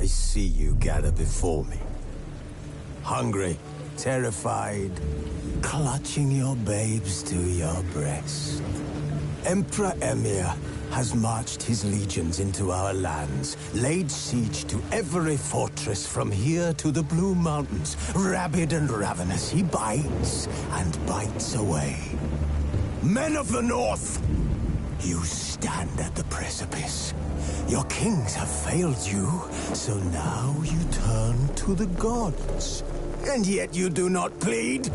I see you gather before me. Hungry, terrified, clutching your babes to your breast. Emperor Emir has marched his legions into our lands, laid siege to every fortress from here to the Blue Mountains. Rabid and ravenous, he bites and bites away. Men of the North, you stand at the precipice. Your kings have failed you, so now you turn to the gods. And yet you do not plead.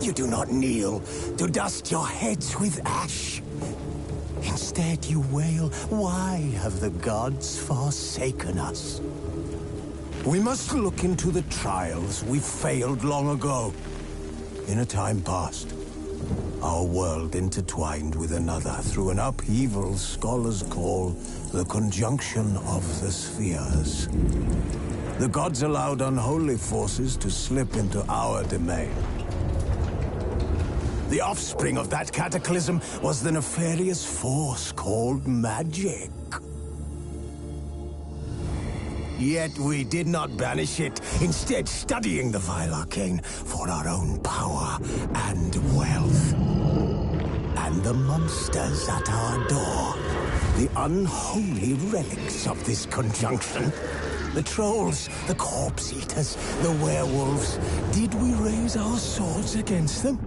You do not kneel to dust your heads with ash. Instead you wail, why have the gods forsaken us? We must look into the trials we failed long ago. In a time past, our world intertwined with another through an upheaval scholars call the conjunction of the spheres. The gods allowed unholy forces to slip into our domain. The offspring of that cataclysm was the nefarious force called magic. Yet we did not banish it, instead studying the vile arcane for our own power and wealth. And the monsters at our door, the unholy relics of this conjunction. The trolls, the corpse-eaters, the werewolves. Did we raise our swords against them?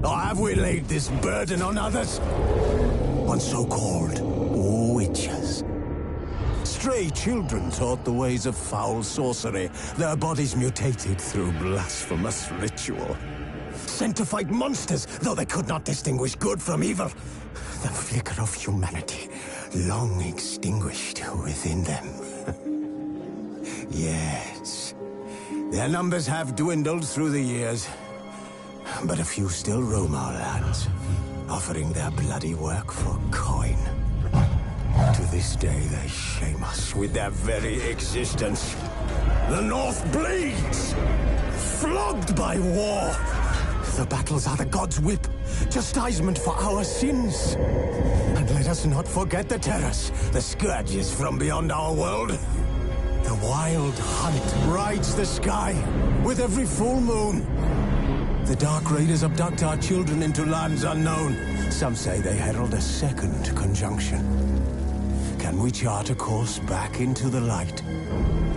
Or have we laid this burden on others? On so-called witches. Stray children taught the ways of foul sorcery, their bodies mutated through blasphemous ritual. Sent to fight monsters, though they could not distinguish good from evil. The flicker of humanity, long extinguished within them. Yes, their numbers have dwindled through the years. But a few still roam our lands, offering their bloody work for coin. To this day, they shame us with their very existence. The North bleeds, flogged by war. The battles are the gods' whip, chastisement for our sins. And let us not forget the terrors, the scourges from beyond our world. The wild hunt rides the sky with every full moon. The Dark Raiders abduct our children into lands unknown. Some say they herald a second conjunction. Can we chart a course back into the light?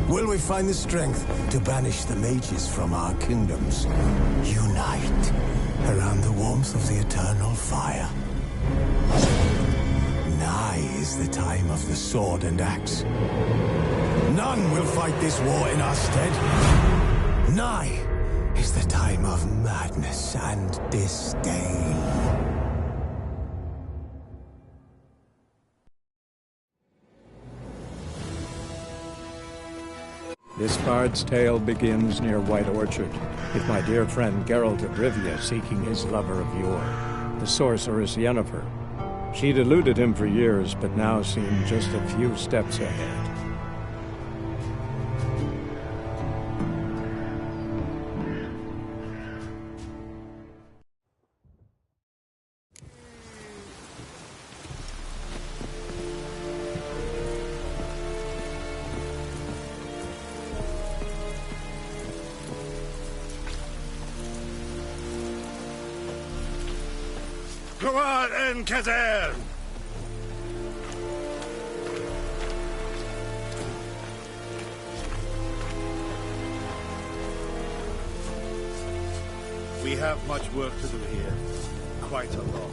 Will we find the strength to banish the mages from our kingdoms? Unite around the warmth of the eternal fire. Nigh is the time of the sword and axe. None will fight this war in our stead. Nigh is the time of madness and disdain. This bard's tale begins near White Orchard, with my dear friend Geralt of Rivia seeking his lover of yore, the sorceress Yennefer. She'd eluded him for years, but now seemed just a few steps ahead. Gloire en Kazerne! We have much work to do here. Quite a lot.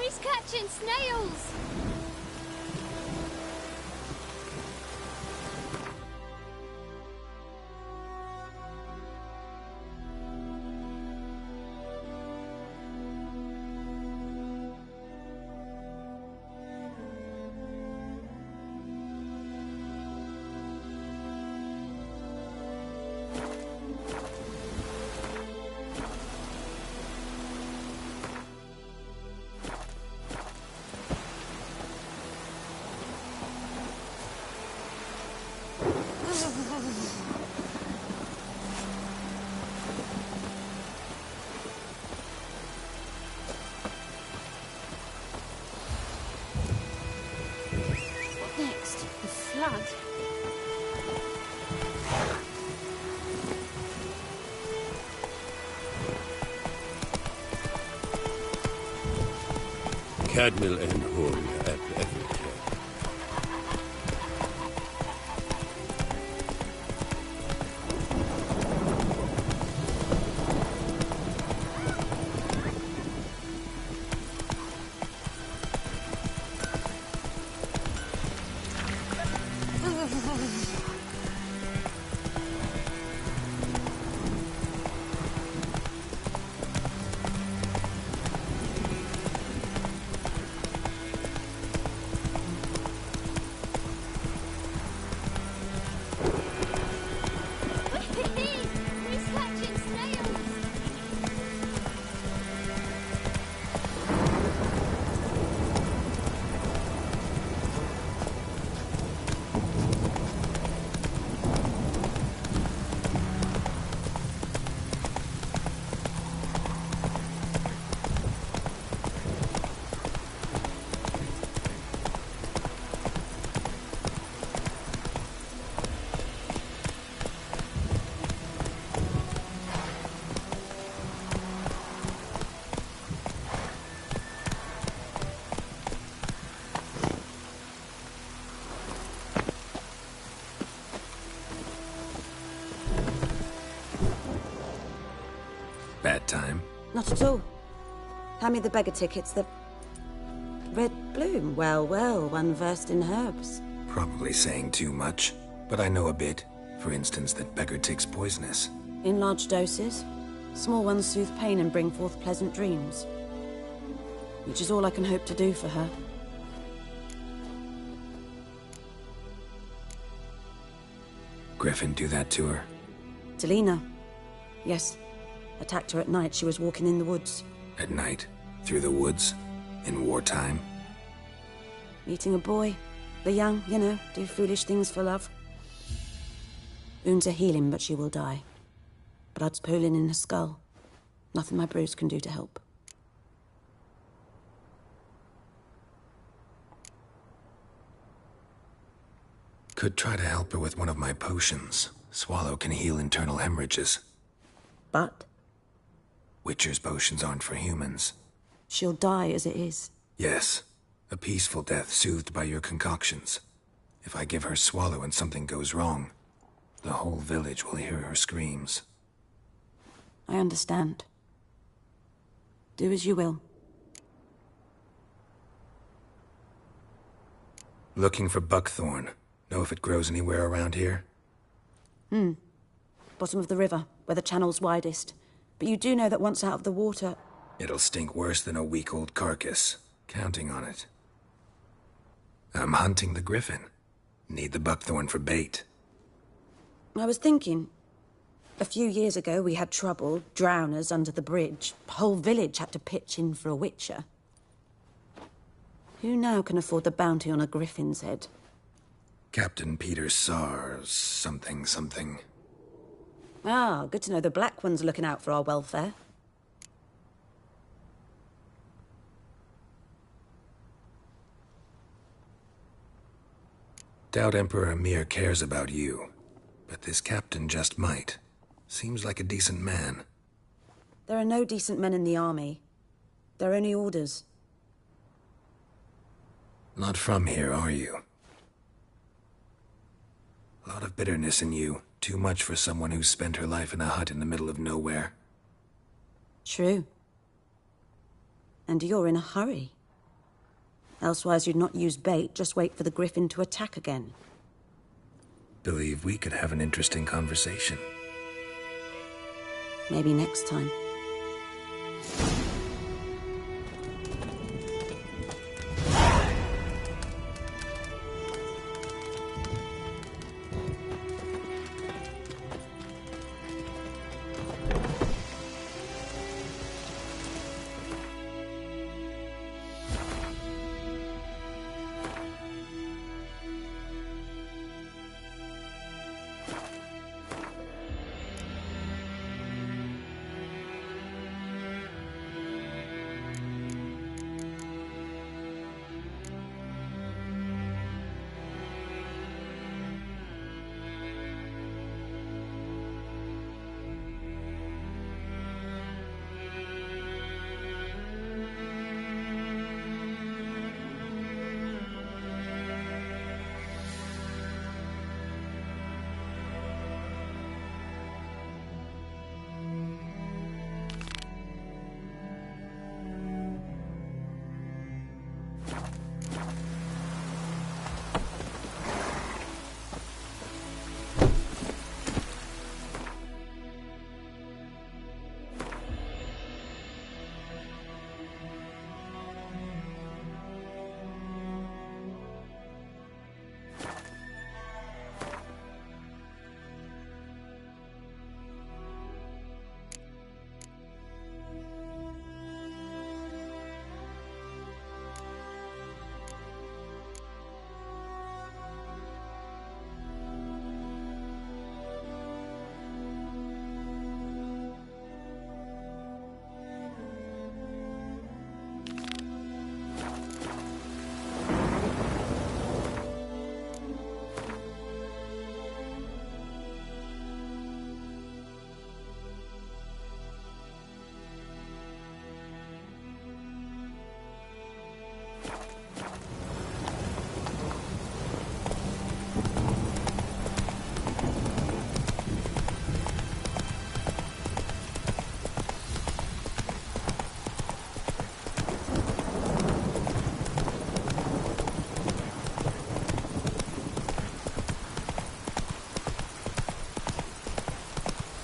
He's catching snails! Next, the flood. Cadmill and Hul at Everett. He's catching snails! Bad time? Not at all. Hand me the beggar tickets, the red bloom. Well, well, one versed in herbs. Probably saying too much, but I know a bit. For instance, that beggar tick's poisonous. In large doses. Small ones soothe pain and bring forth pleasant dreams. Which is all I can hope to do for her. Griffin do that to her? Delina. Yes. Attacked her at night. She was walking in the woods. At night? Through the woods? In wartime? Meeting a boy. The young, you know, do foolish things for love. Wounds are healing, but she will die. Blood's pooling in her skull. Nothing my bruise can do to help. Could try to help her with one of my potions. Swallow can heal internal hemorrhages. But Witcher's potions aren't for humans. she'll die as it is. Yes. A peaceful death soothed by your concoctions. If I give her Swallow and something goes wrong, the whole village will hear her screams. I understand. Do as you will. Looking for buckthorn. Know if it grows anywhere around here? Bottom of the river, where the channel's widest. But you do know that once out of the water... It'll stink worse than a week-old carcass. Counting on it. I'm hunting the griffin. Need the buckthorn for bait. I was thinking... A few years ago, we had trouble, drowners under the bridge. The whole village had to pitch in for a witcher. Who now can afford the bounty on a griffin's head? Captain Peter Sars, something. Ah, good to know the Black One's looking out for our welfare. Doubt Emperor Emir cares about you, but this captain just might. Seems like a decent man. There are no decent men in the army. They're only orders. Not from here, are you? A lot of bitterness in you. Too much for someone who's spent her life in a hut in the middle of nowhere. True. And you're in a hurry. Elsewise, you'd not use bait, just wait for the griffin to attack again. Believe we could have an interesting conversation. Maybe next time.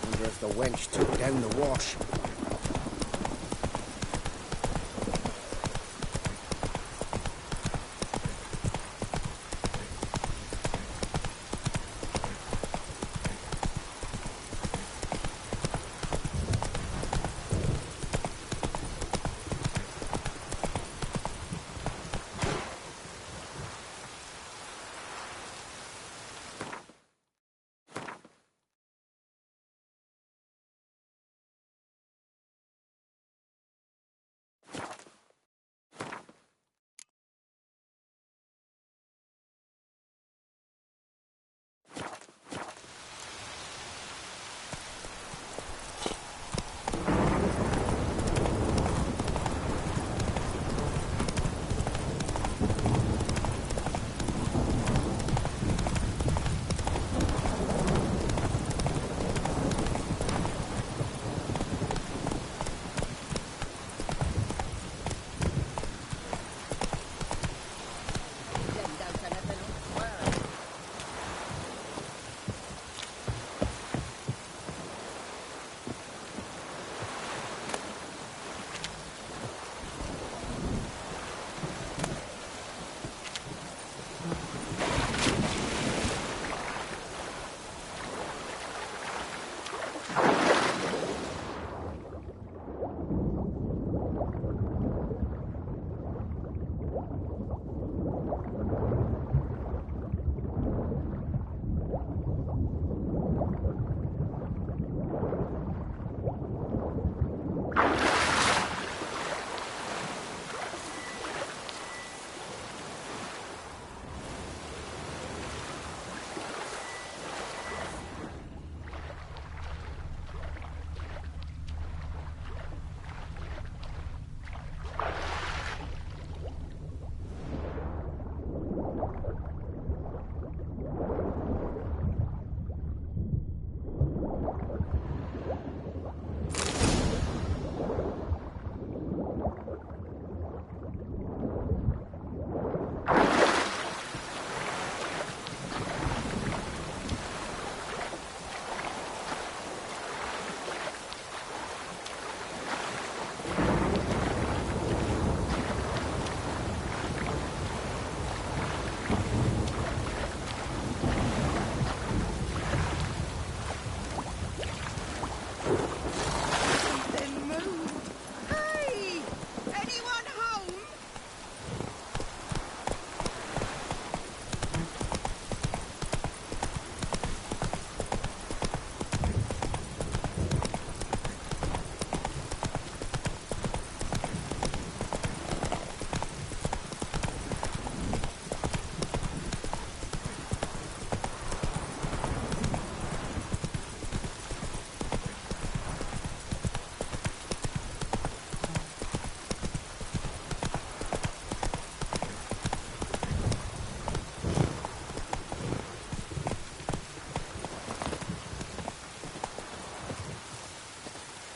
Wonder if the wench took down the wash.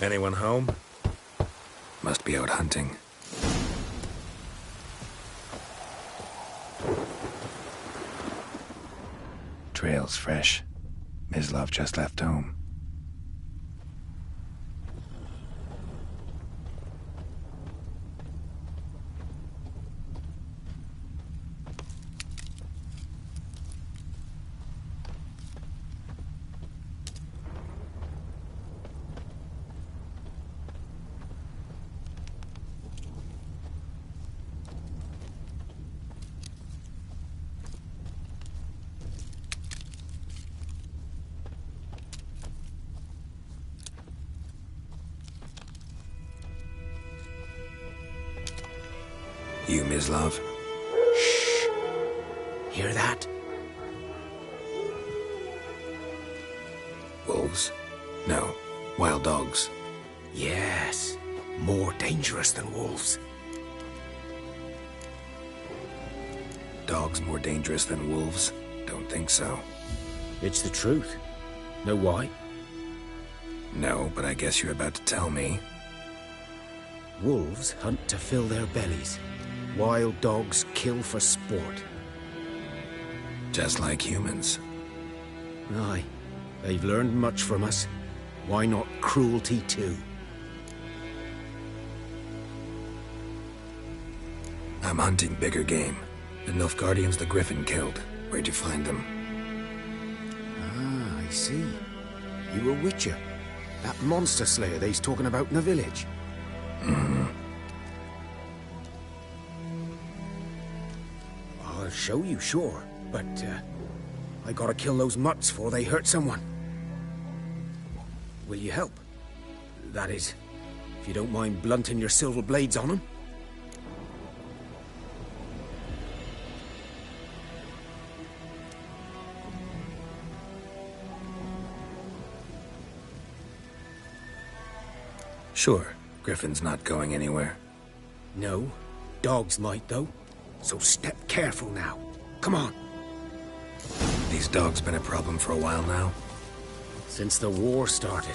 Anyone home? Must be out hunting. Trail's fresh. Mislav just left home. You, Mislav? Shh. Hear that? Wolves? No. Wild dogs. Yes. More dangerous than wolves. Dogs more dangerous than wolves? Don't think so. It's the truth. Know why? No, but I guess you're about to tell me. Wolves hunt to fill their bellies. Wild dogs kill for sport. Just like humans. Aye. They've learned much from us. Why not cruelty too? I'm hunting bigger game. The Nilfgaardians the Griffin killed. Where'd you find them? Ah, I see. You a witcher. That monster slayer they's talking about in the village. I'll show you, sure. But, I gotta kill those mutts before they hurt someone. Will you help? That is, if you don't mind blunting your silver blades on them. Sure. Griffin's not going anywhere. No. Dogs might, though. So step careful now. Come on. These dogs been a problem for a while now? Since the war started.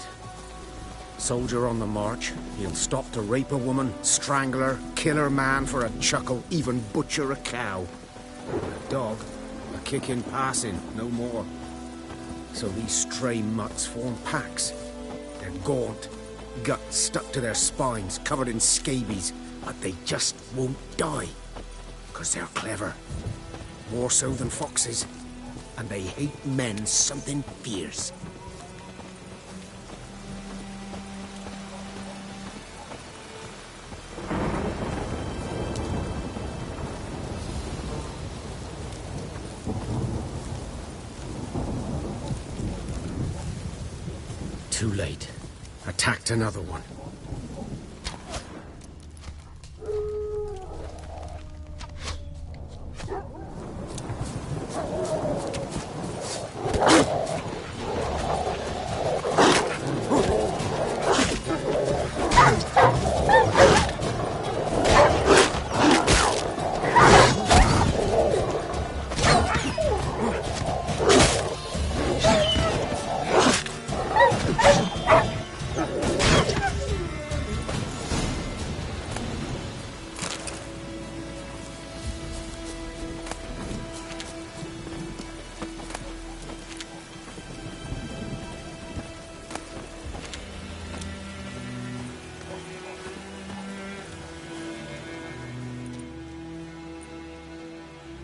Soldier on the march, he'll stop to rape a woman, strangle her, kill her man for a chuckle, even butcher a cow. A dog, a kick in passing, no more. So these stray mutts form packs. They're gaunt, guts stuck to their spines, covered in scabies, but they just won't die. 'Cause they're clever. More so than foxes. And they hate men something fierce. Too late. Attacked another one.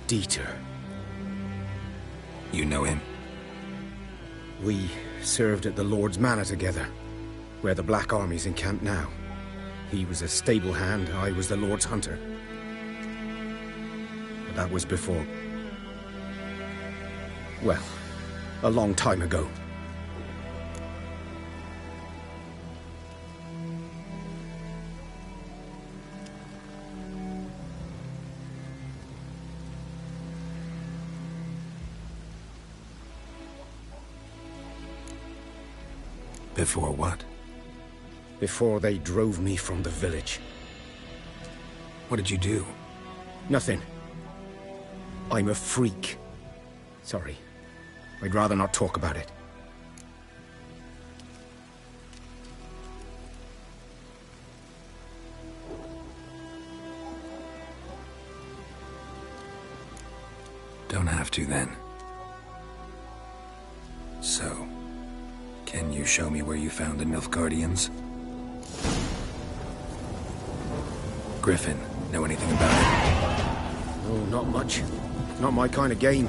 Dieter. You know him? We served at the Lord's Manor together, where the Black Army's encamped now. He was a stable hand, I was the Lord's hunter. But that was before... well, a long time ago. Before what? Before they drove me from the village. What did you do? Nothing. I'm a freak. Sorry. I'd rather not talk about it. Don't have to, then. So, can you show me where you found the Nilfgaardians? Griffin, know anything about it? No, not much. Not my kind of game.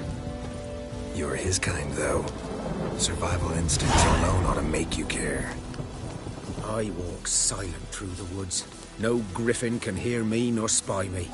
You're his kind, though. Survival instincts alone ought to make you care. I walk silent through the woods. No griffin can hear me nor spy me.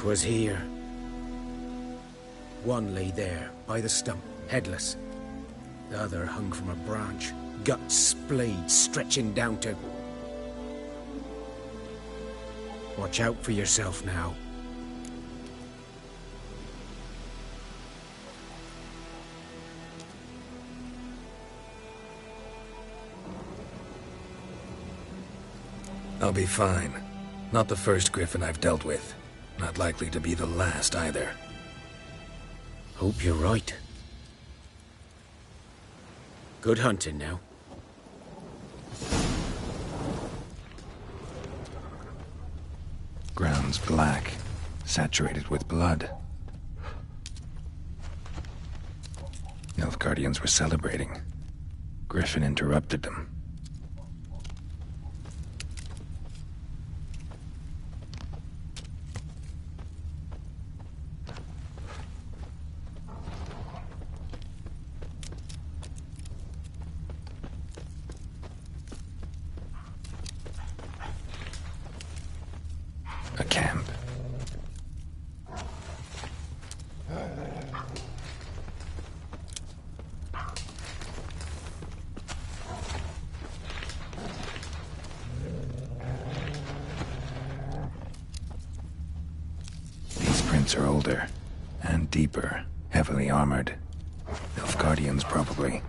Was here. One lay there, by the stump, headless. The other hung from a branch, guts splayed, stretching down to... Watch out for yourself now. I'll be fine. Not the first griffin I've dealt with. Not likely to be the last, either. Hope you're right. Good hunting now. Ground's black, saturated with blood. Nilfgaardians were celebrating. Griffin interrupted them. A camp. These prints are older and deeper, heavily armored. Nilfgaardians, probably.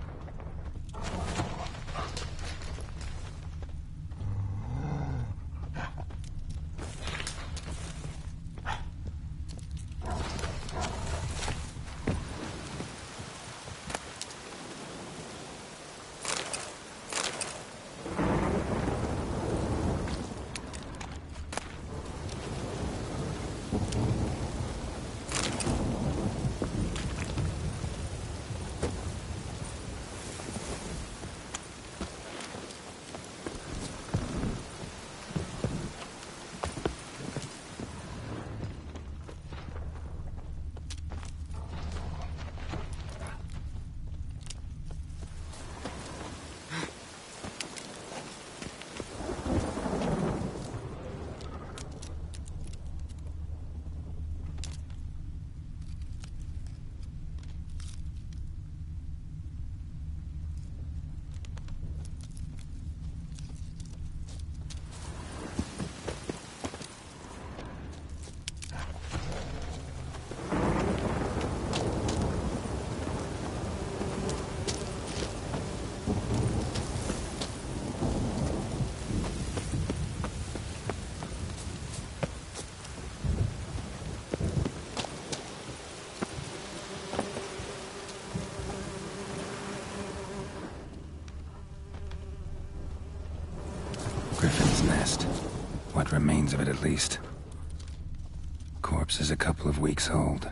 nest. What remains of it, at least. Corpse is a couple of weeks old.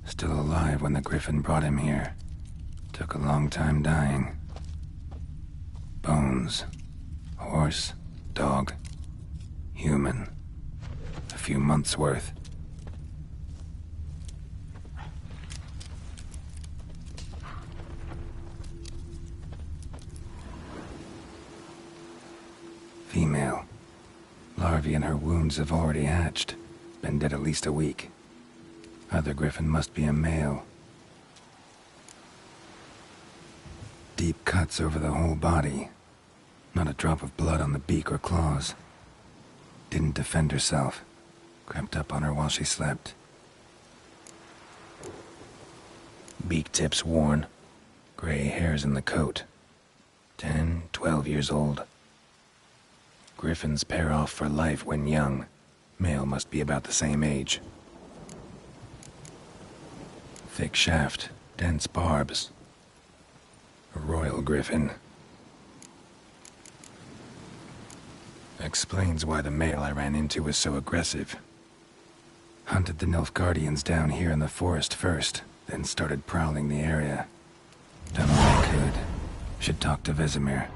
Still alive when the Griffin brought him here. Took a long time dying. Bones. Horse. Dog. Human. A few months' worth. Female. Larvae in her wounds have already hatched. Been dead at least a week. Other Griffin must be a male. Deep cuts over the whole body. Not a drop of blood on the beak or claws. Didn't defend herself. Crept up on her while she slept. Beak tips worn. Gray hairs in the coat. 10, 12 years old. Griffins pair off for life when young. Male must be about the same age. Thick shaft, dense barbs. A royal griffin. Explains why the male I ran into was so aggressive. Hunted the Nilfgaardians down here in the forest first, then started prowling the area. Done all I could. Should talk to Vesemir.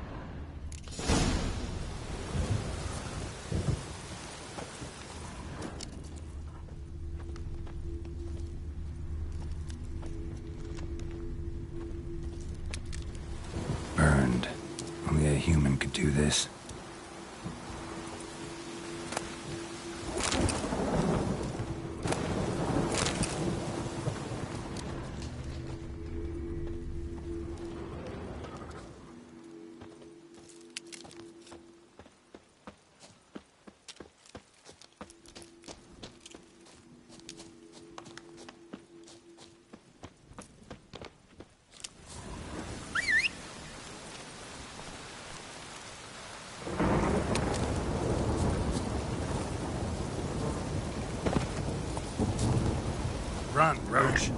Burned. Only a human could do this. Run, Roach.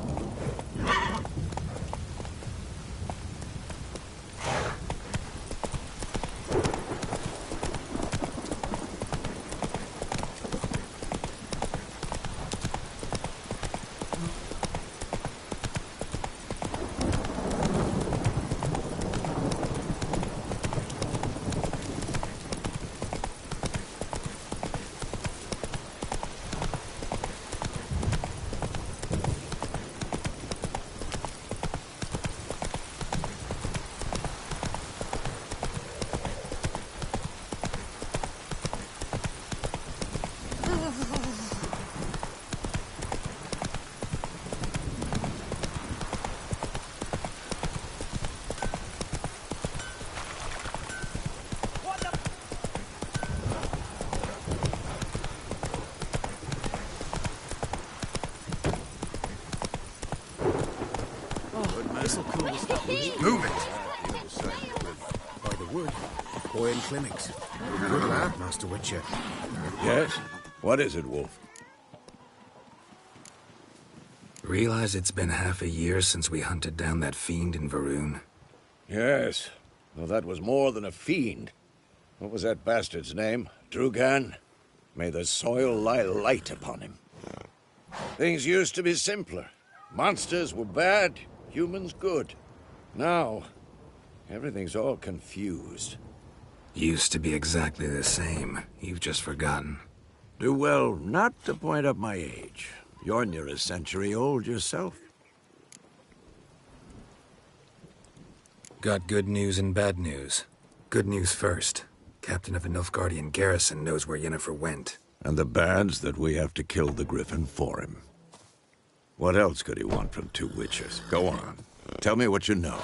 Move it! By the wood. Boy in clinics. Good lad, Master Witcher. Yes? What is it, Wolf? Realize it's been half a year since we hunted down that fiend in Varun? Yes. Well, that was more than a fiend. What was that bastard's name? Drugan? May the soil lie light upon him. Things used to be simpler. Monsters were bad, humans good. Now, everything's all confused. Used to be exactly the same. You've just forgotten. Do well not to point up my age. You're near a century old yourself. Got good news and bad news. Good news first. Captain of a Nilfgaardian garrison knows where Yennefer went. And the bad's that we have to kill the Griffin for him. What else could he want from two witches? Go on. Tell me what you know.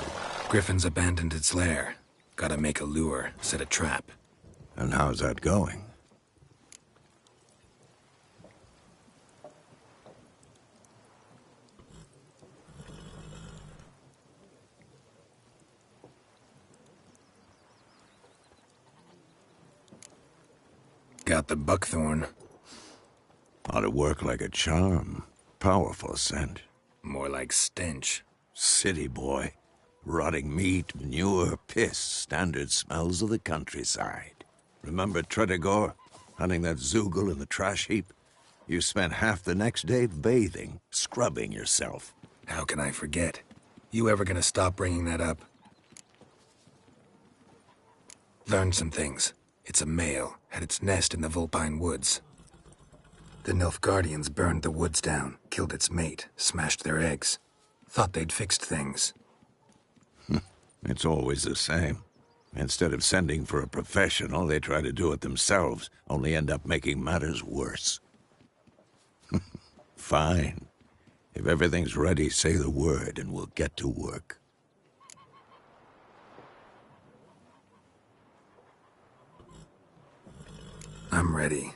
Griffin's abandoned its lair. Gotta make a lure, set a trap. And how's that going? Got the buckthorn. Ought to work like a charm. Powerful scent. More like stench. City boy. Rotting meat, manure, piss. Standard smells of the countryside. Remember Tredegor? Hunting that Zoogle in the trash heap? You spent half the next day bathing, scrubbing yourself. How can I forget? You ever gonna stop bringing that up? Learned some things. It's a male, had its nest in the Vulpine Woods. The Nilfgaardians burned the woods down, killed its mate, smashed their eggs. Thought they'd fixed things. It's always the same. Instead of sending for a professional, they try to do it themselves, only end up making matters worse. Fine. If everything's ready, say the word and we'll get to work. I'm ready.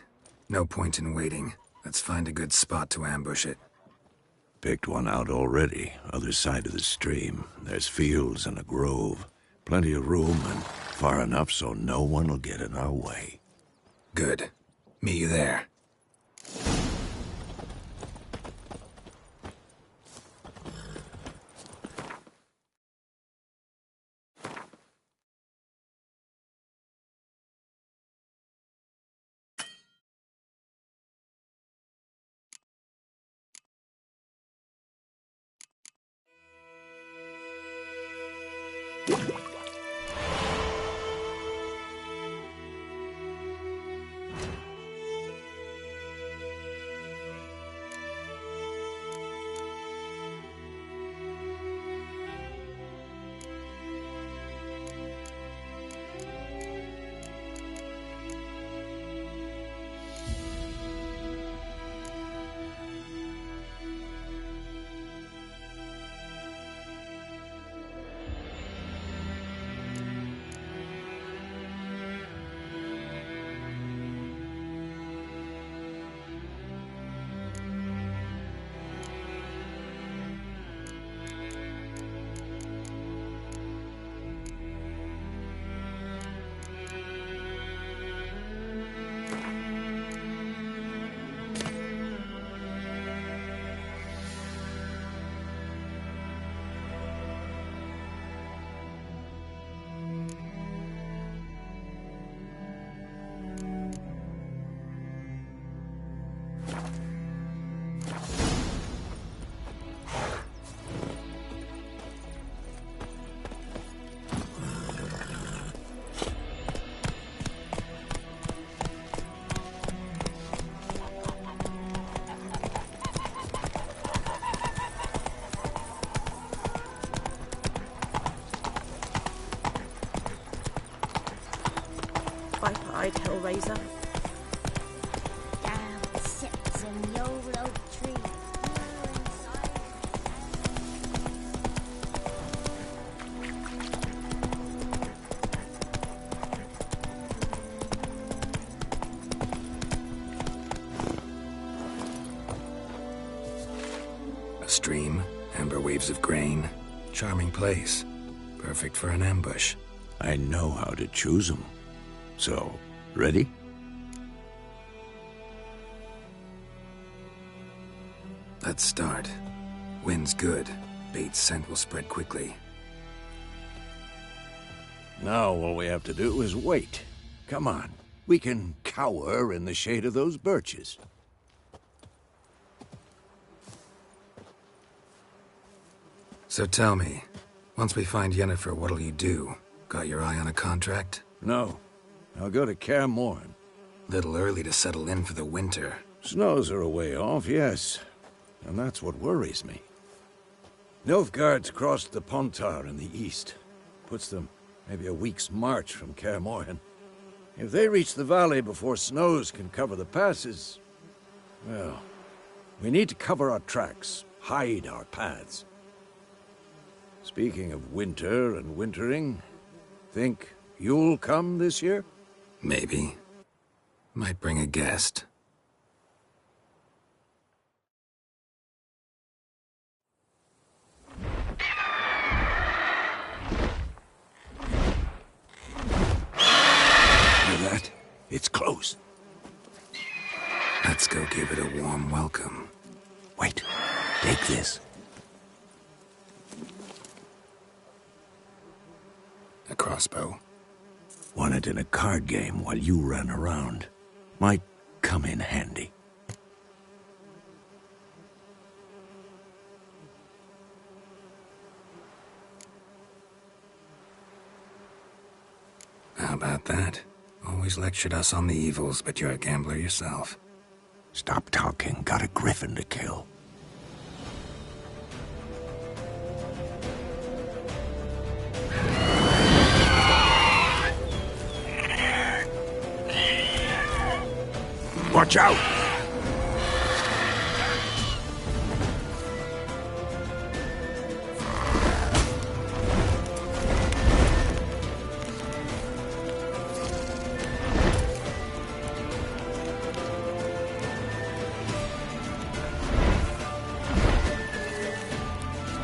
No point in waiting. Let's find a good spot to ambush it. Picked one out already, other side of the stream. There's fields and a grove. Plenty of room and far enough so no one will get in our way. Good. Meet you there. Viper-eyed Hellraiser. Down sits a yolo tree. A stream, amber waves of grain. Charming place. Perfect for an ambush. I know how to choose them. So, ready? Let's start. Wind's good. Bait's scent will spread quickly. Now all we have to do is wait. Come on. We can cower in the shade of those birches. So tell me, once we find Yennefer, what'll you do? Got your eye on a contract? No. I'll go to Kaer Morhen. Little early to settle in for the winter. Snows are a way off, yes. And that's what worries me. Nilfgaard's crossed the Pontar in the east. Puts them maybe a week's march from Kaer Morhen. If they reach the valley before snows can cover the passes, well, we need to cover our tracks, hide our paths. Speaking of winter and wintering, think you'll come this year? Maybe. Might bring a guest. Hear that? It's close. Let's go give it a warm welcome. Wait, take this. A crossbow. Won it in a card game while you ran around. Might come in handy. How about that? Always lectured us on the evils, but you're a gambler yourself. Stop talking. Got a griffin to kill. Watch out!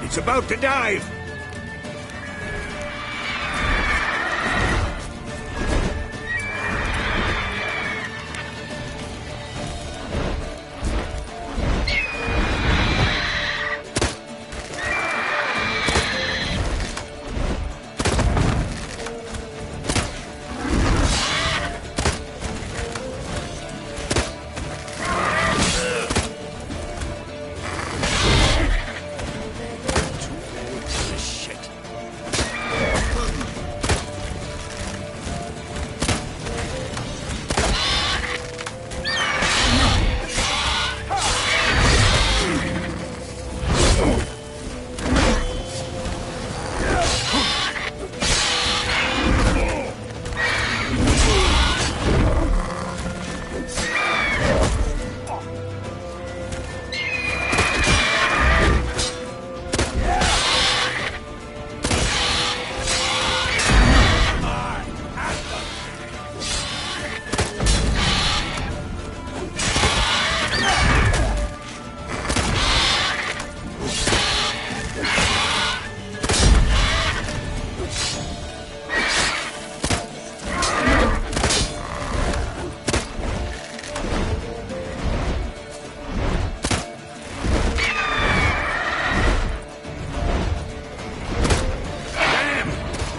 It's about to dive!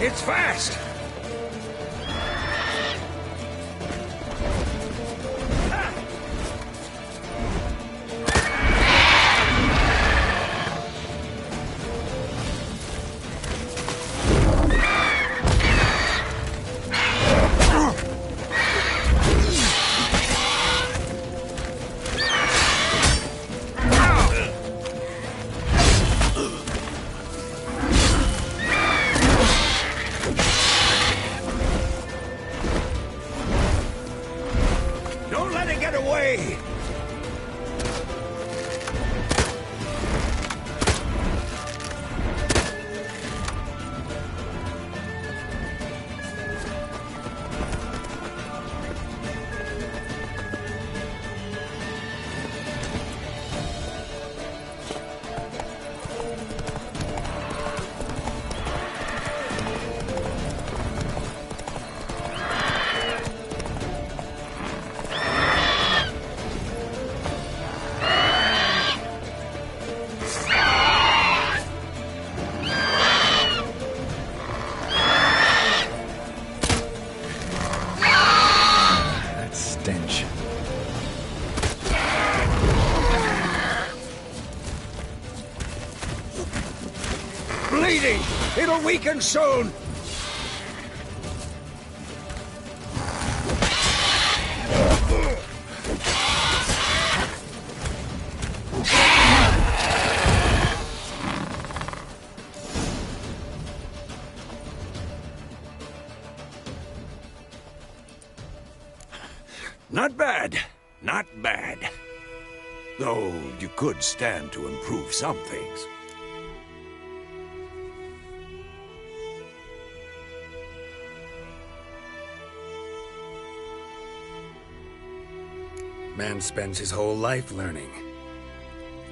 It's fast! Away! Bleeding! It'll weaken soon! Not bad. Not bad. Though you could stand to improve some things. Man spends his whole life learning.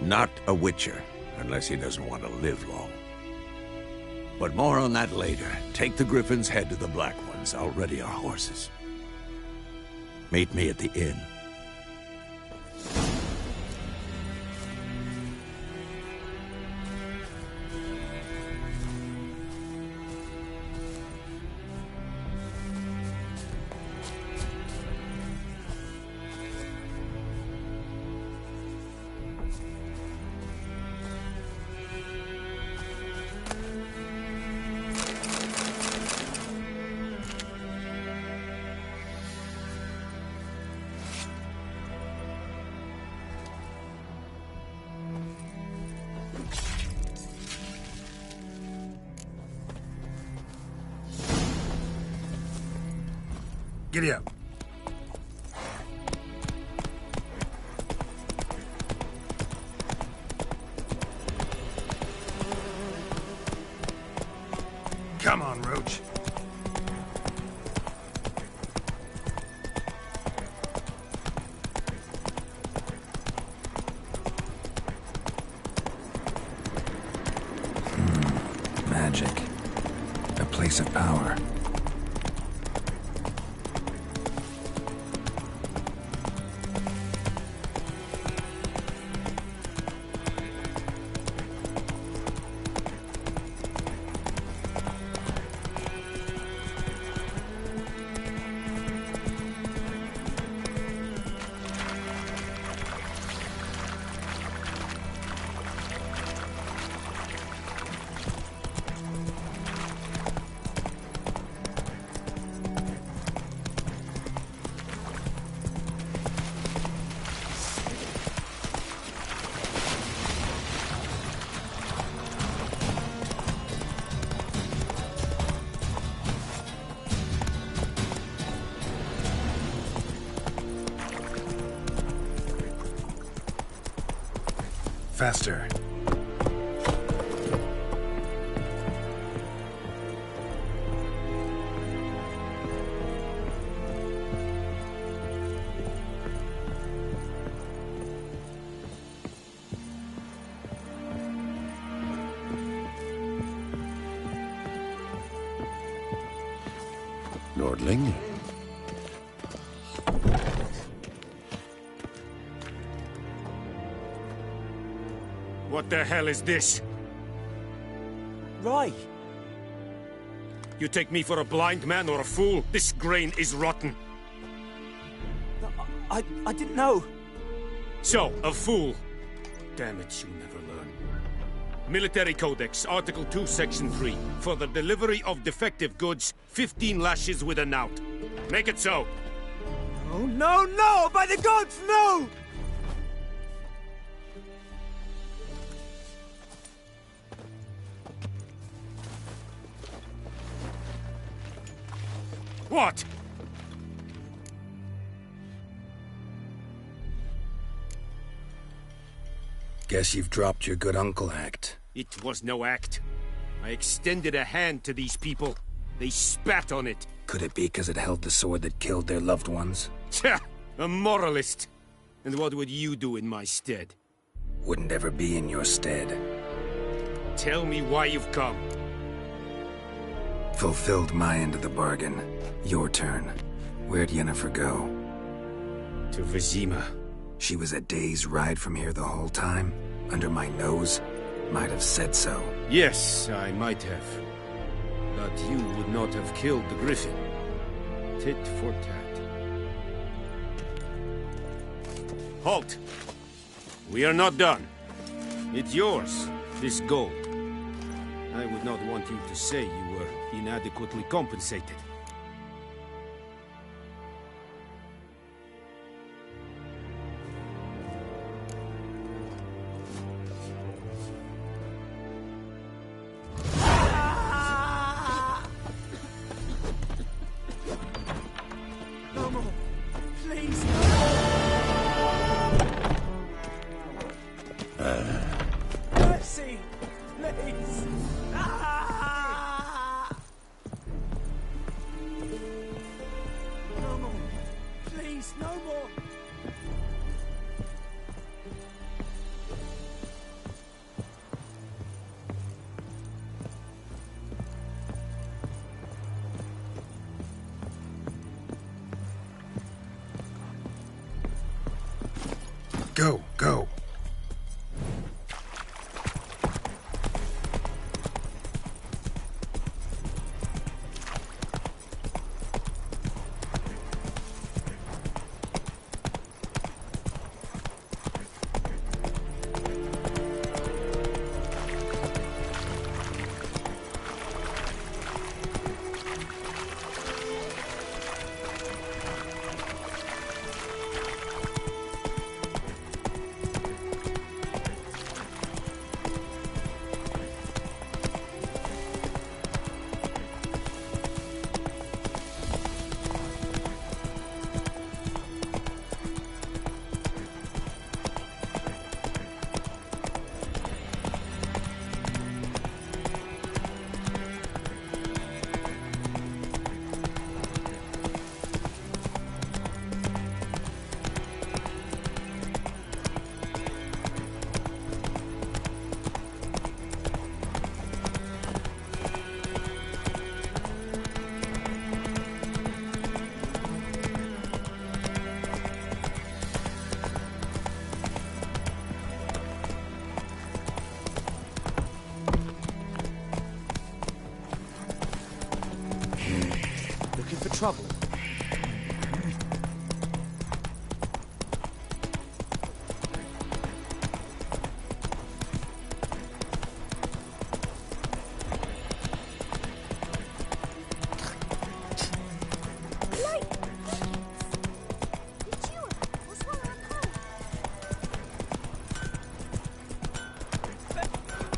Not a witcher, unless he doesn't want to live long. But more on that later. Take the Griffin's head to the Black Ones. I'll ready our horses. Meet me at the inn. Giddy up. Come on, Roach. Magic. A place of power. Faster. Lordling? What the hell is this? Right. You take me for a blind man or a fool? This grain is rotten. I didn't know. So, a fool. Damn it, you never learn. Military Codex, Article 2, Section 3. For the delivery of defective goods, 15 lashes with a knout. Make it so. Oh, no, no! By the gods, no! What? Guess you've dropped your good uncle act. It was no act. I extended a hand to these people. They spat on it. Could it be because it held the sword that killed their loved ones? Tja! A moralist. And what would you do in my stead? Wouldn't ever be in your stead. Tell me why you've come. Fulfilled my end of the bargain. Your turn. Where'd Yennefer go? To Vizima. She was a day's ride from here the whole time? Under my nose? Might have said so. Yes, I might have. But you would not have killed the griffin. Tit for tat. Halt! We are not done. It's yours, this gold. I would not want you to say you were inadequately compensated. No more. Please, mercy, please. No more. Please, no more. Go, go. trouble.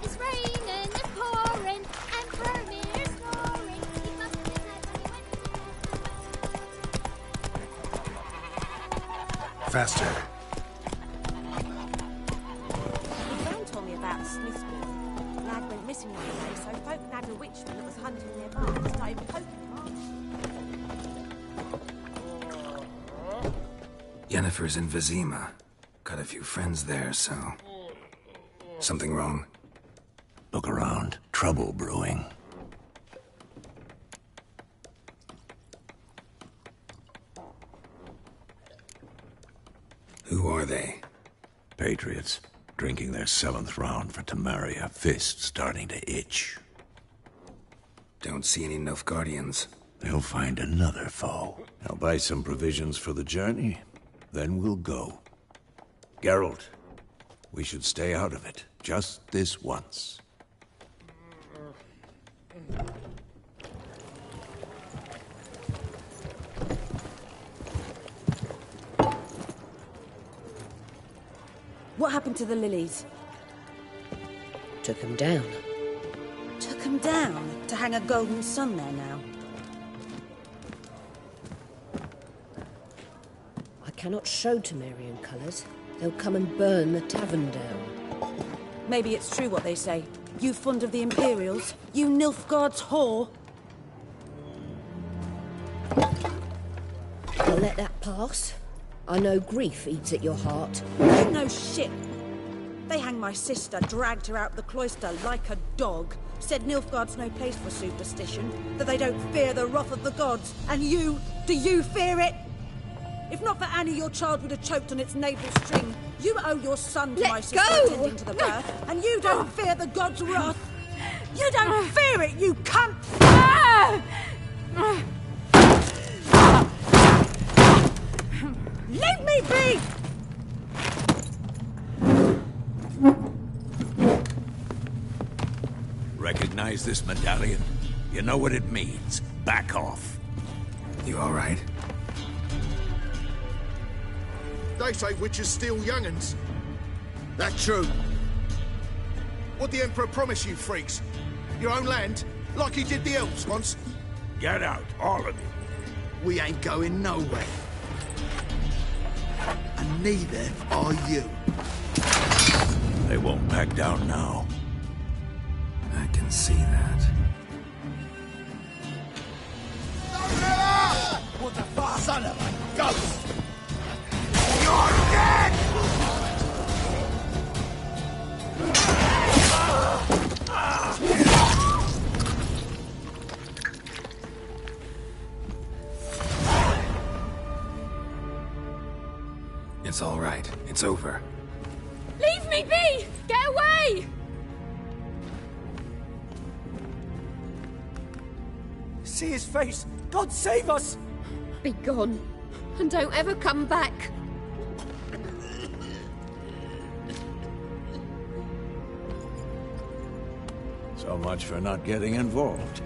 It's raining and pouring, and Vermeer's snoring. He must have been there Faster. Gran told me about a Smith's boy. Lad went missing one day, so folk nabbed a witchman that was hunting nearby and started poking him. Yennefer's in Vizima. Got a few friends there, so... Something wrong? Look around. Trouble brewing. Who are they? Patriots. Drinking their 7th round for Temeria. Fist starting to itch. Don't see any Nilfgaardians. They'll find another foe. I'll buy some provisions for the journey. Then we'll go. Geralt, we should stay out of it. Just this once. What happened to the lilies? Took him down. Took them down to hang a golden sun there now. I cannot show Temerian colours. They'll come and burn the tavern down. Maybe it's true what they say. You fond of the Imperials? You Nilfgaard's whore? I'll let that pass. I know grief eats at your heart. You know shit. They hanged my sister, dragged her out the cloister like a dog. Said Nilfgaard's no place for superstition, that they don't fear the wrath of the gods. And you, do you fear it? If not for Annie, your child would have choked on its navel string. You owe your son to my sister attending to the birth, and you don't fear the gods' wrath. You don't fear it, you cunt! Leave me be! Recognize this medallion? You know what it means. Back off. You all right? They say witches steal young'uns. That true. What the Emperor promise you, freaks? Your own land? Like he did the elves once? Get out, all of you. We ain't going nowhere. And neither are you. They won't back down now. I can see that. What the fuck? Son of a ghost! You're dead! It's all right. It's over. Leave me be! Get away! See his face! God save us! Be gone, and don't ever come back. So much for not getting involved.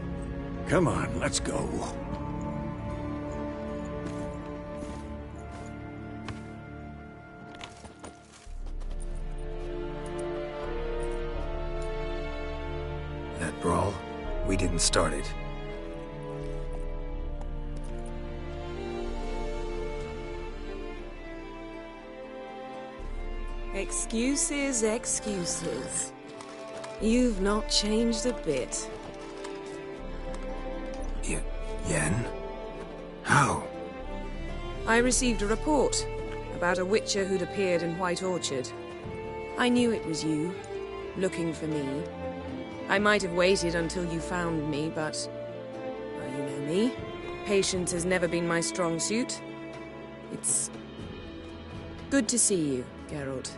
Come on, let's go. That brawl, we didn't start it. Excuses, excuses. You've not changed a bit. Yen? How? I received a report about a witcher who'd appeared in White Orchard. I knew it was you, looking for me. I might have waited until you found me, but... well, you know me. Patience has never been my strong suit. It's... good to see you, Geralt.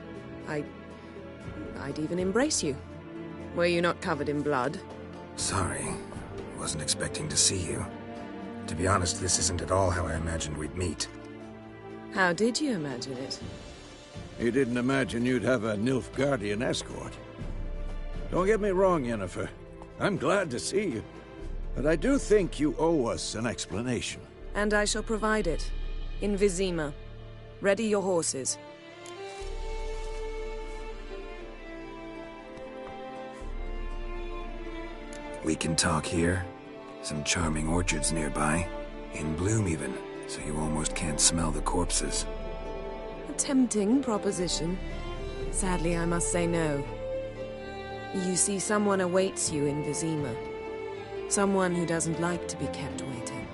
I'd even embrace you. Were you not covered in blood? Sorry. Wasn't expecting to see you. To be honest, this isn't at all how I imagined we'd meet. How did you imagine it? You didn't imagine you'd have a Nilfgaardian escort. Don't get me wrong, Yennefer. I'm glad to see you. But I do think you owe us an explanation. And I shall provide it. In Vizima. Ready your horses. We can talk here. Some charming orchards nearby. In bloom even, so you almost can't smell the corpses. A tempting proposition. Sadly, I must say no. You see, someone awaits you in Vizima. Someone who doesn't like to be kept waiting.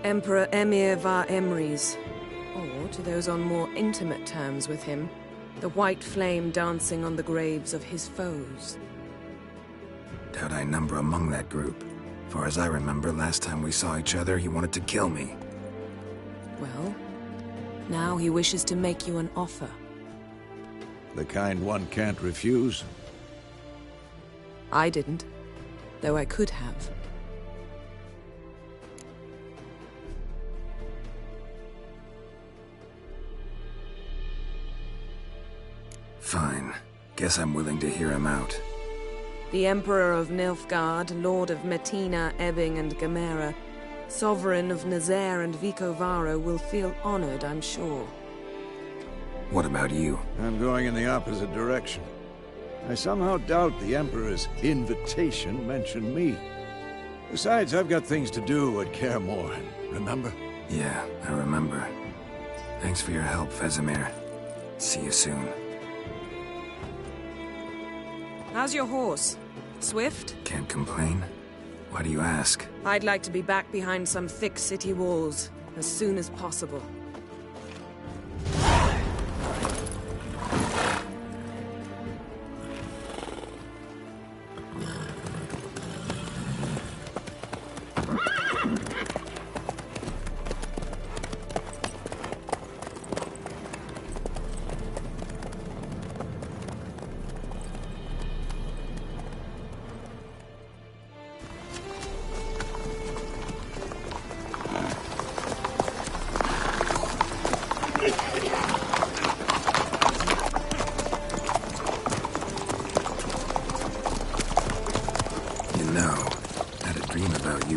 Emperor Emir var Emrys, or to those on more intimate terms with him, the white flame dancing on the graves of his foes. Doubt I number among that group. Far as I remember, last time we saw each other, he wanted to kill me. Well, now he wishes to make you an offer. The kind one can't refuse? I didn't, though I could have. Fine. Guess I'm willing to hear him out. The Emperor of Nilfgaard, Lord of Metina, Ebbing and Gamera, Sovereign of Nazaire and Vicovaro will feel honored, I'm sure. What about you? I'm going in the opposite direction. I somehow doubt the Emperor's invitation mentioned me. Besides, I've got things to do at Kaer Morhen, remember? Yeah, I remember. Thanks for your help, Vesemir. See you soon. How's your horse? Swift? Can't complain. Why do you ask? I'd like to be back behind some thick city walls as soon as possible.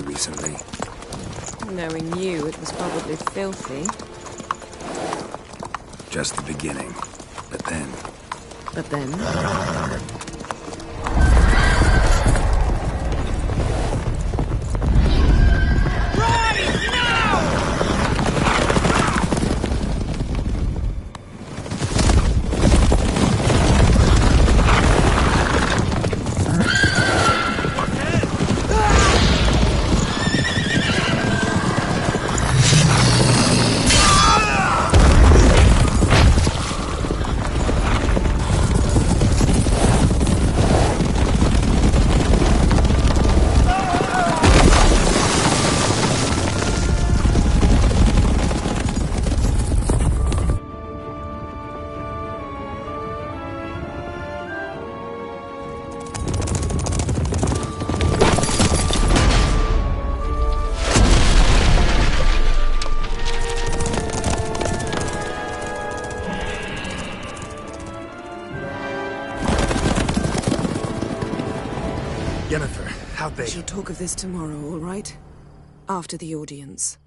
Recently. Knowing you, it was probably filthy. Just the beginning. But then... But then? Yennefer, how'd they... We shall talk of this tomorrow, all right? After the audience.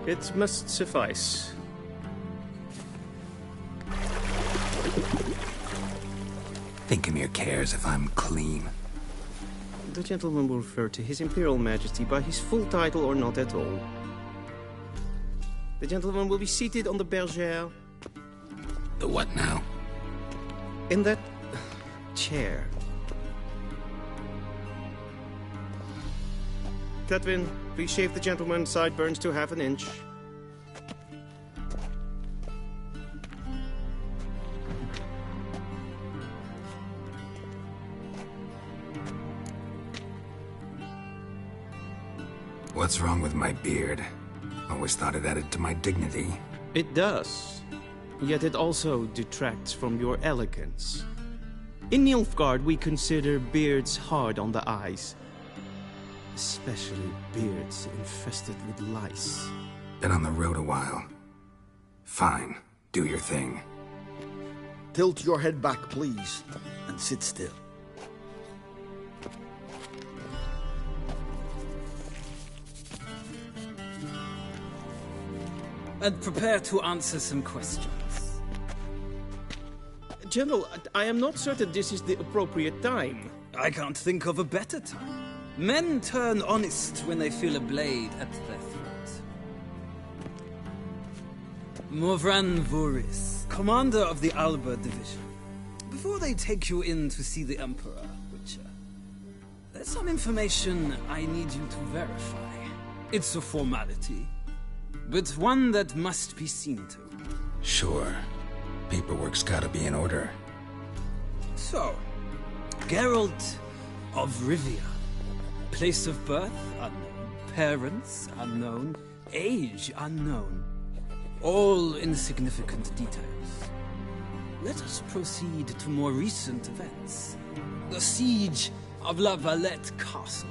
It must suffice. Thinkamir cares if I'm clean. The gentleman will refer to His Imperial Majesty by his full title or not at all. The gentleman will be seated on the bergère. The what now? In that chair. Cutwin, please shave the gentleman's sideburns to ½ an inch. What's wrong with my beard? Always thought it added to my dignity. It does. Yet it also detracts from your elegance. In Nilfgaard, we consider beards hard on the eyes. Especially beards infested with lice. Been on the road a while. Fine, do your thing. Tilt your head back, please, and sit still. And prepare to answer some questions. General, I am not certain this is the appropriate time. I can't think of a better time. Men turn honest when they feel a blade at their throat. Morvran Voris, commander of the Alba Division. Before they take you in to see the Emperor, Witcher, there's some information I need you to verify. It's a formality, but one that must be seen to. Sure. Paperwork's gotta be in order. So, Geralt of Rivia. Place of birth unknown. Parents unknown. Age unknown. All insignificant details. Let us proceed to more recent events. The siege of La Valette Castle.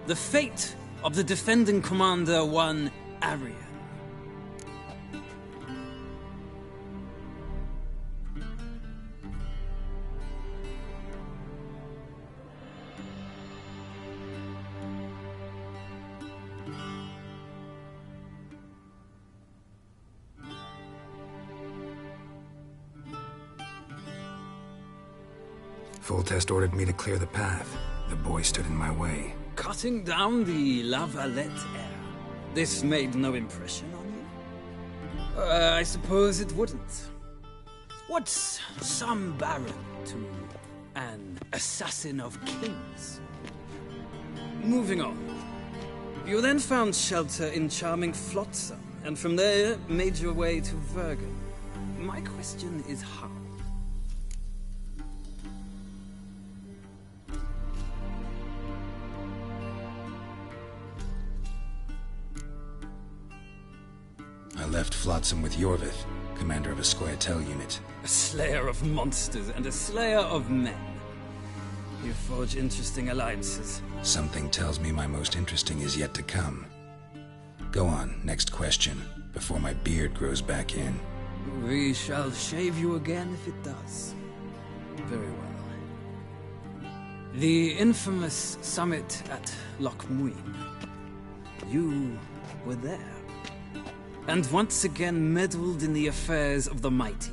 The fate of the defending commander, one Arian. Foltest ordered me to clear the path. The boy stood in my way. Cutting down the La Valette heir. This made no impression on you? I suppose it wouldn't. What's some baron to an assassin of kings? Moving on. You then found shelter in charming Flotsam, and from there made your way to Vergen. My question is how? I left Flotsam with Yorvith, commander of a Scoia'tael unit. A slayer of monsters and a slayer of men. You forge interesting alliances. Something tells me my most interesting is yet to come. Go on, next question, before my beard grows back in. We shall shave you again if it does. Very well. The infamous summit at Loch Muin. You were there. And once again meddled in the affairs of the mighty.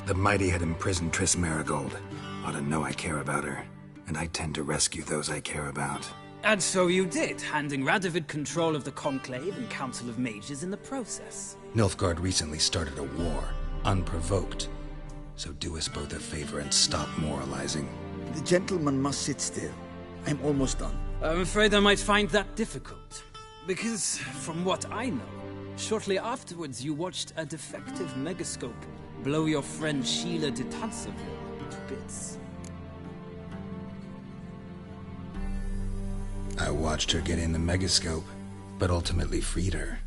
The mighty had imprisoned Triss Marigold. Ought to know I care about her, and I tend to rescue those I care about. And so you did, handing Radovid control of the Conclave and Council of Mages in the process. Nilfgaard recently started a war, unprovoked. So do us both a favor and stop moralizing. The gentleman must sit still. I'm almost done. I'm afraid I might find that difficult. Because, from what I know, shortly afterwards you watched a defective megascope blow your friend Sheila de Tanseville to bits. I watched her get in the megascope, but ultimately freed her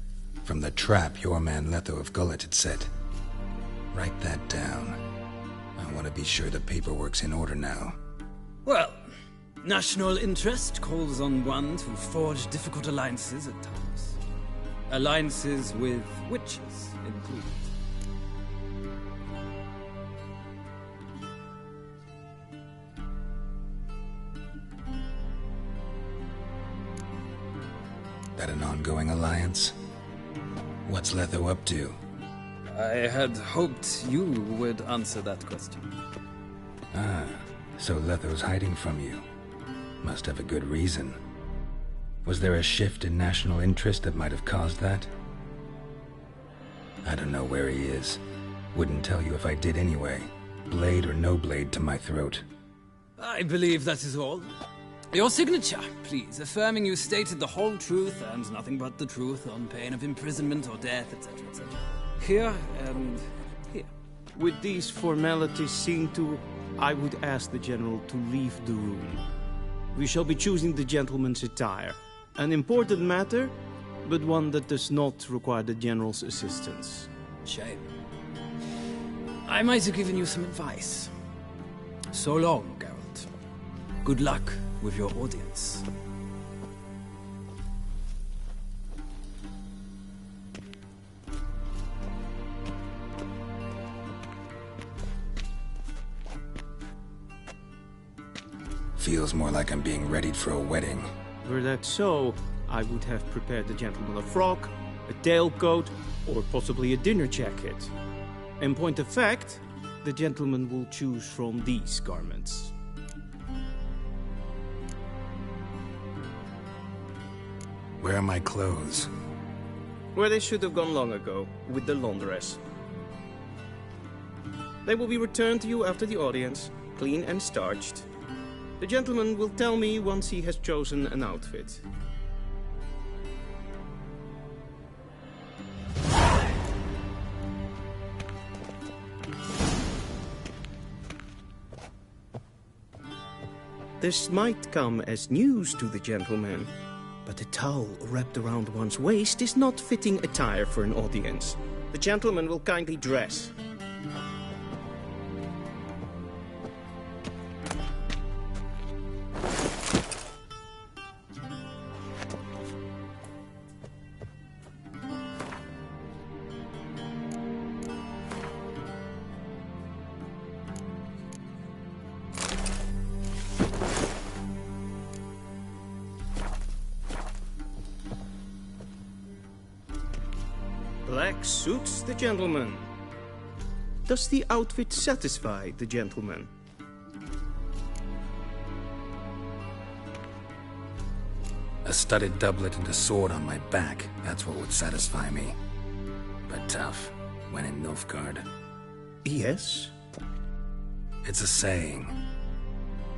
from the trap your man Letho of Gullet had set. Write that down. I want to be sure the paperwork's in order now. Well, national interest calls on one to forge difficult alliances at times. Alliances with witches included. That an ongoing alliance? What's Letho up to? I had hoped you would answer that question. Ah, so Letho's hiding from you. Must have a good reason. Was there a shift in national interest that might have caused that? I don't know where he is. Wouldn't tell you if I did anyway. Blade or no blade to my throat. I believe that is all. Your signature, please, affirming you stated the whole truth and nothing but the truth on pain of imprisonment or death, etc., etc. Here and here. With these formalities seen to, I would ask the General to leave the room. We shall be choosing the gentleman's attire. An important matter, but one that does not require the General's assistance. Shame. I might have given you some advice. So long, Geralt. Good luck with your audience. Feels more like I'm being readied for a wedding. Were that so, I would have prepared the gentleman a frock, a tailcoat, or possibly a dinner jacket. In point of fact, the gentleman will choose from these garments. Where are my clothes? Where they should have gone long ago, with the laundress. They will be returned to you after the audience, clean and starched. The gentleman will tell me once he has chosen an outfit. This might come as news to the gentleman, but a towel wrapped around one's waist is not fitting attire for an audience. The gentleman will kindly dress. Black suits the gentleman. Does the outfit satisfy the gentleman? A studded doublet and a sword on my back, that's what would satisfy me. But tough, when in Nilfgaard. Yes? It's a saying.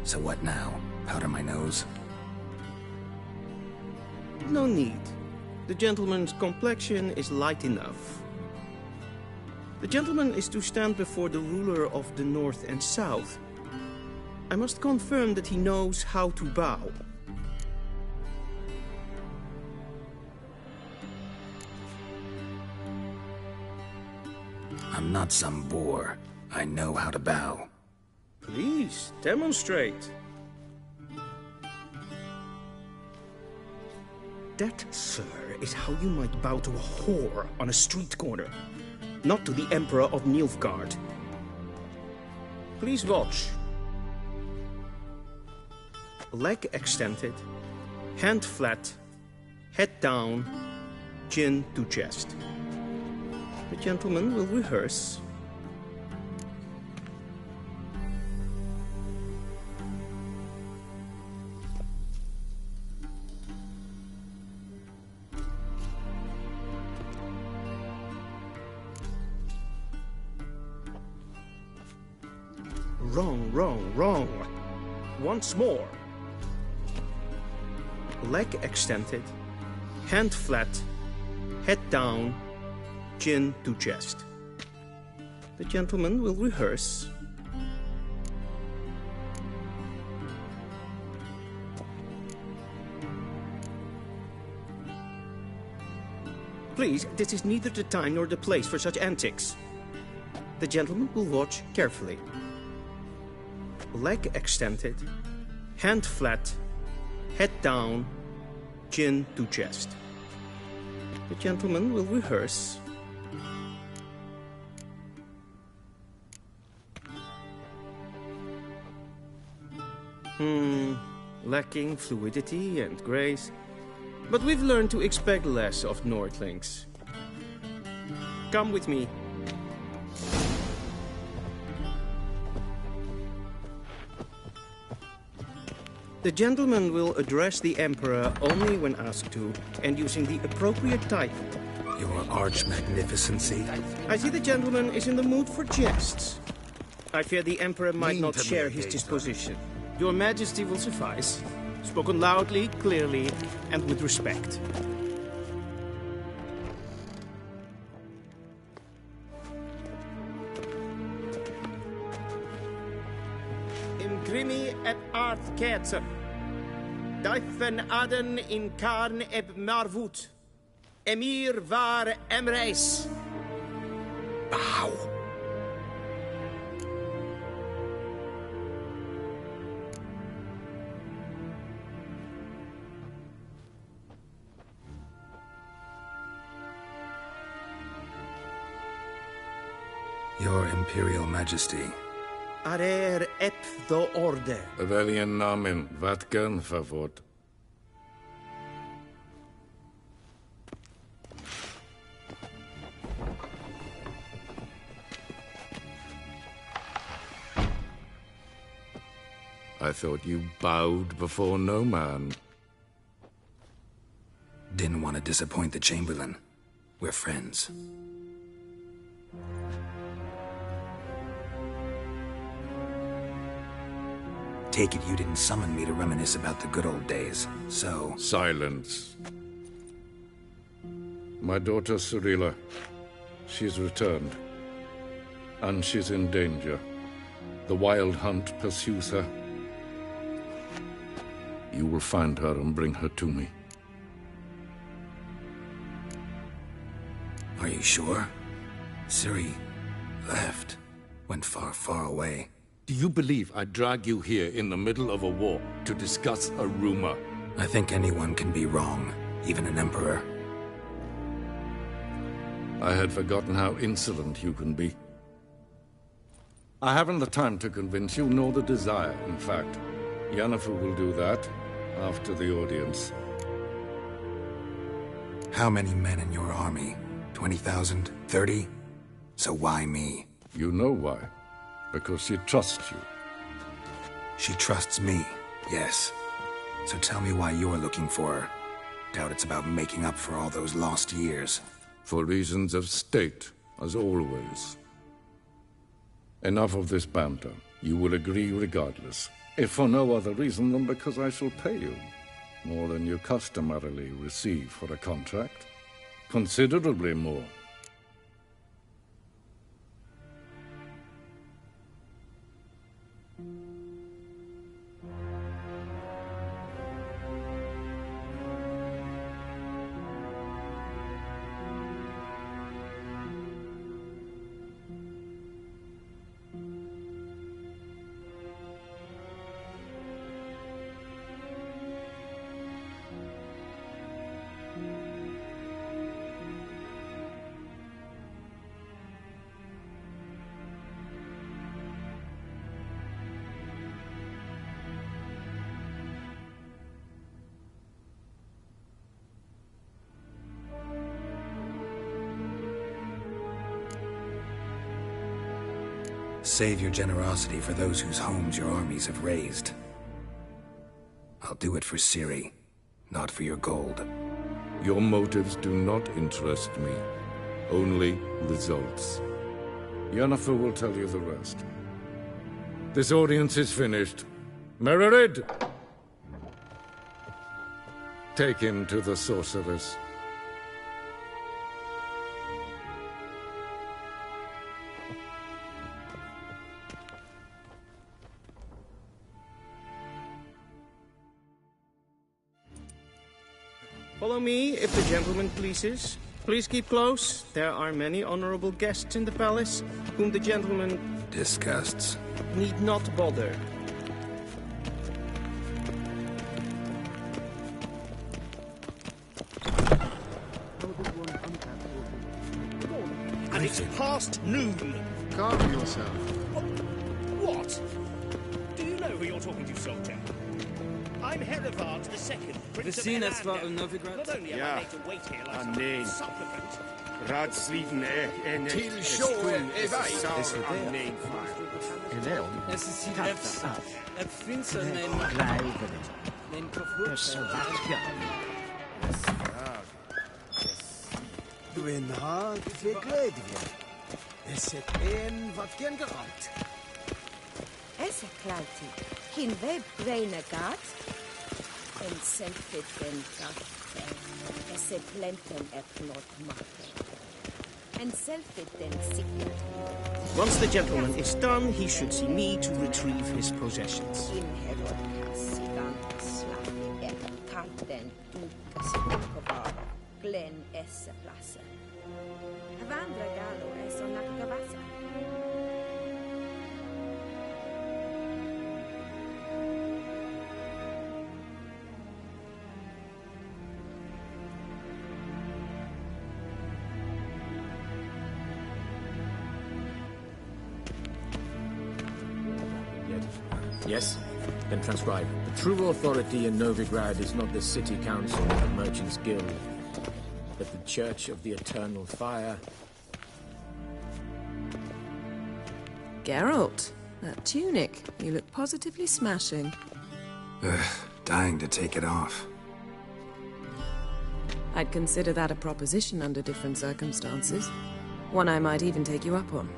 So what now? Powder my nose? No need. The gentleman's complexion is light enough. The gentleman is to stand before the ruler of the North and South. I must confirm that he knows how to bow. I'm not some boor. I know how to bow. Please, demonstrate. That, sir, is how you might bow to a whore on a street corner, not to the Emperor of Nilfgaard. Please watch. Leg extended, hand flat, head down, chin to chest. The gentleman will rehearse. Wrong, wrong, wrong. Once more. Leg extended, hand flat, head down, chin to chest. The gentleman will rehearse. Please, this is neither the time nor the place for such antics. The gentleman will watch carefully. Leg extended, hand flat, head down, chin to chest. The gentleman will rehearse. Lacking fluidity and grace. But we've learned to expect less of Nordlings. Come with me. The gentleman will address the Emperor only when asked to, and using the appropriate title. Your Arch-Magnificency. I see the gentleman is in the mood for jests. I fear the Emperor might not share his disposition. Your Majesty will suffice. Spoken loudly, clearly, and with respect. Imgrimi et art kerzer. Daifen aden in karn eb marvut. Emir var emreis. Bow. Your Imperial Majesty. Arer ep do orde. Welchen Namen? Wat gern verwort? I thought you bowed before no man. Didn't want to disappoint the Chamberlain. We're friends. Take it you didn't summon me to reminisce about the good old days, so... Silence. My daughter Cyrilla, she's returned. And she's in danger. The Wild Hunt pursues her. You will find her and bring her to me. Are you sure? Ciri left. Went far, far away. Do you believe I'd drag you here in the middle of a war to discuss a rumor? I think anyone can be wrong, even an emperor. I had forgotten how insolent you can be. I haven't the time to convince you, nor the desire, in fact. Yennefer will do that after the audience. How many men in your army? 20,000? 30? So why me? You know why. Because she trusts you. She trusts me, yes. So tell me why you're looking for her. Doubt it's about making up for all those lost years. For reasons of state, as always. Enough of this banter. You will agree regardless. If for no other reason than because I shall pay you. More than you customarily receive for a contract. Considerably more. Save your generosity for those whose homes your armies have razed. I'll do it for Ciri, not for your gold. Your motives do not interest me. Only results. Yennefer will tell you the rest. This audience is finished. Mererid! Take him to the sorceress. Follow me, if the gentleman pleases. Please keep close. There are many honorable guests in the palace, whom the gentleman... disgusts. ...need not bother. And it's past noon. Calm yourself. What? Do you know who you're talking to, soldier? I'm Herivard II, Prince of Seen as far Elandel. Novigrad? Not only am I made to wait here like some supplicant, Radsliven en Till shore evaj. Es ist hier et finns en en Dwi'n hag fi gledfio. Is het een wat gen geraakt? Esse klauti, kin web breine gat, en selfit den gat, esse plenten not makke, en selfit den signet. Once the gentleman is done, he should see me to retrieve his possessions. In herod sidan slavi karten dukas Glen esse plasse. Havandra galo es on nakagavasa. Yes? Then transcribe. The true authority in Novigrad is not the city council or the merchants' guild, but the Church of the Eternal Fire. Geralt, that tunic. You look positively smashing. Ugh, dying to take it off. I'd consider that a proposition under different circumstances. One I might even take you up on.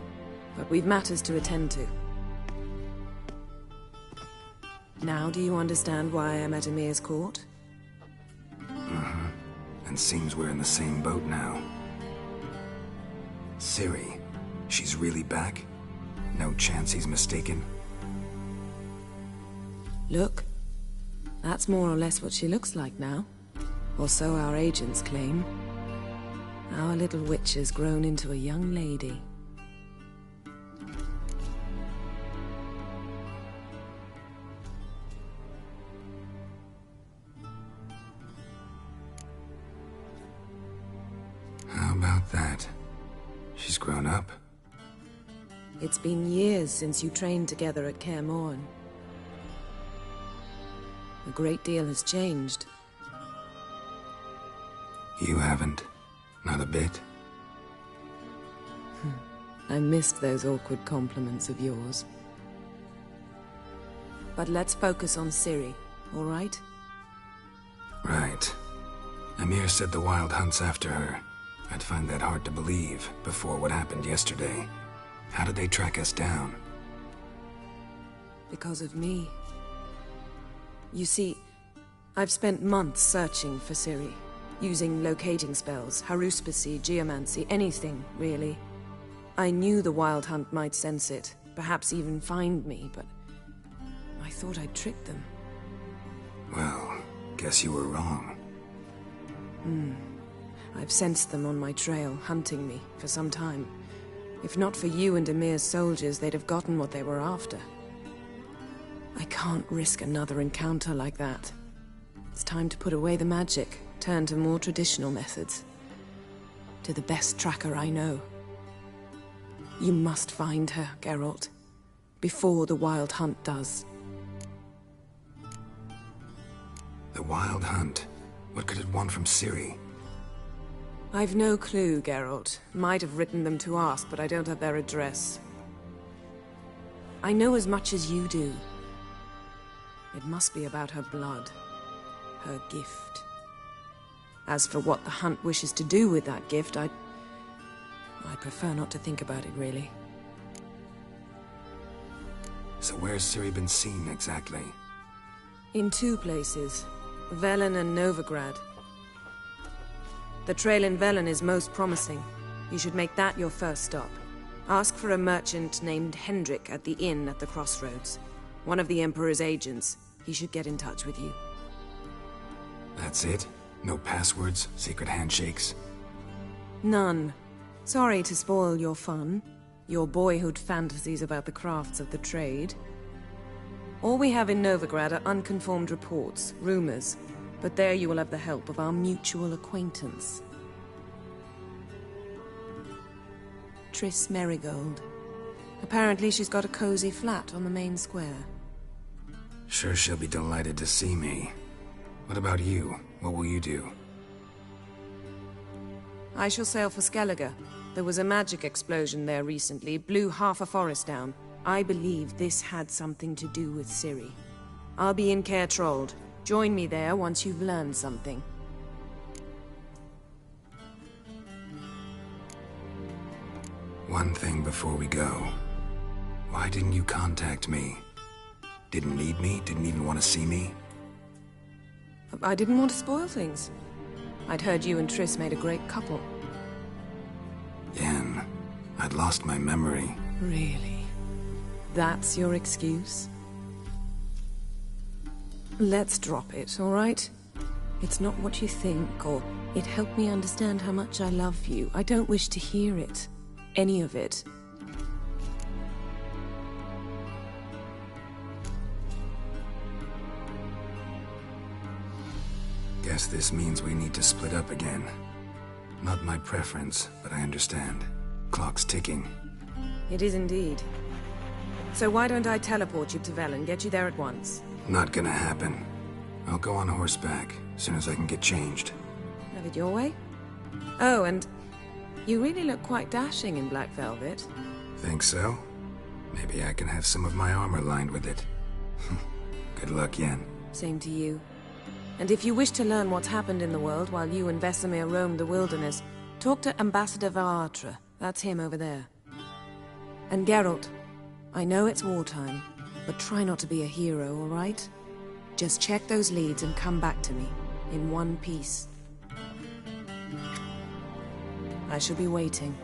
But we've matters to attend to. Now do you understand why I'm at Emir's court? Mm-hmm. And seems we're in the same boat now. Ciri, she's really back? No chance he's mistaken? Look, that's more or less what she looks like now. Or so our agents claim. Our little witch has grown into a young lady. How about that? She's grown up. It's been years since you trained together at Kaer Morhen. A great deal has changed. You haven't. Not a bit. I missed those awkward compliments of yours. But let's focus on Ciri, all right? Right. Emir said the Wild Hunt's after her. I'd find that hard to believe before what happened yesterday. How did they track us down? Because of me. You see, I've spent months searching for Ciri, using locating spells, haruspicy, geomancy, anything, really. I knew the Wild Hunt might sense it, perhaps even find me, but I thought I'd tricked them. Well, guess you were wrong. I've sensed them on my trail, hunting me, for some time. If not for you and Emir's soldiers, they'd have gotten what they were after. I can't risk another encounter like that. It's time to put away the magic, turn to more traditional methods. To the best tracker I know. You must find her, Geralt. Before the Wild Hunt does. The Wild Hunt? What could it want from Ciri? I've no clue, Geralt. Might have written them to ask, but I don't have their address. I know as much as you do. It must be about her blood. Her gift. As for what the Hunt wishes to do with that gift, I prefer not to think about it, really. So where's Ciri been seen, exactly? In two places. Velen and Novigrad. The trail in Velen is most promising. You should make that your first stop. Ask for a merchant named Hendrik at the inn at the crossroads. One of the Emperor's agents. He should get in touch with you. That's it? No passwords? Secret handshakes? None. Sorry to spoil your fun. Your boyhood fantasies about the crafts of the trade. All we have in Novigrad are unconformed reports, rumors. But there you will have the help of our mutual acquaintance. Triss Merigold. Apparently she's got a cozy flat on the main square. Sure she'll be delighted to see me. What about you? What will you do? I shall sail for Skellige. There was a magic explosion there recently, blew half a forest down. I believe this had something to do with Ciri. I'll be in Caer Trold. Join me there once you've learned something. One thing before we go. Why didn't you contact me? Didn't need me? Didn't even want to see me? I didn't want to spoil things. I'd heard you and Triss made a great couple. Yen, I'd lost my memory. Really? That's your excuse? Let's drop it, all right? It's not what you think, or it helped me understand how much I love you. I don't wish to hear it. Any of it. Guess this means we need to split up again. Not my preference, but I understand. Clock's ticking. It is indeed. So why don't I teleport you to Velen, get you there at once? Not gonna happen. I'll go on horseback, as soon as I can get changed. Have it your way? Oh, and you really look quite dashing in black velvet. Think so? Maybe I can have some of my armor lined with it. Good luck, Yen. Same to you. And if you wish to learn what's happened in the world while you and Vesemir roamed the wilderness, talk to Ambassador Varatra. That's him over there. And Geralt, I know it's wartime, but try not to be a hero, all right? Just check those leads and come back to me, in one piece. I shall be waiting.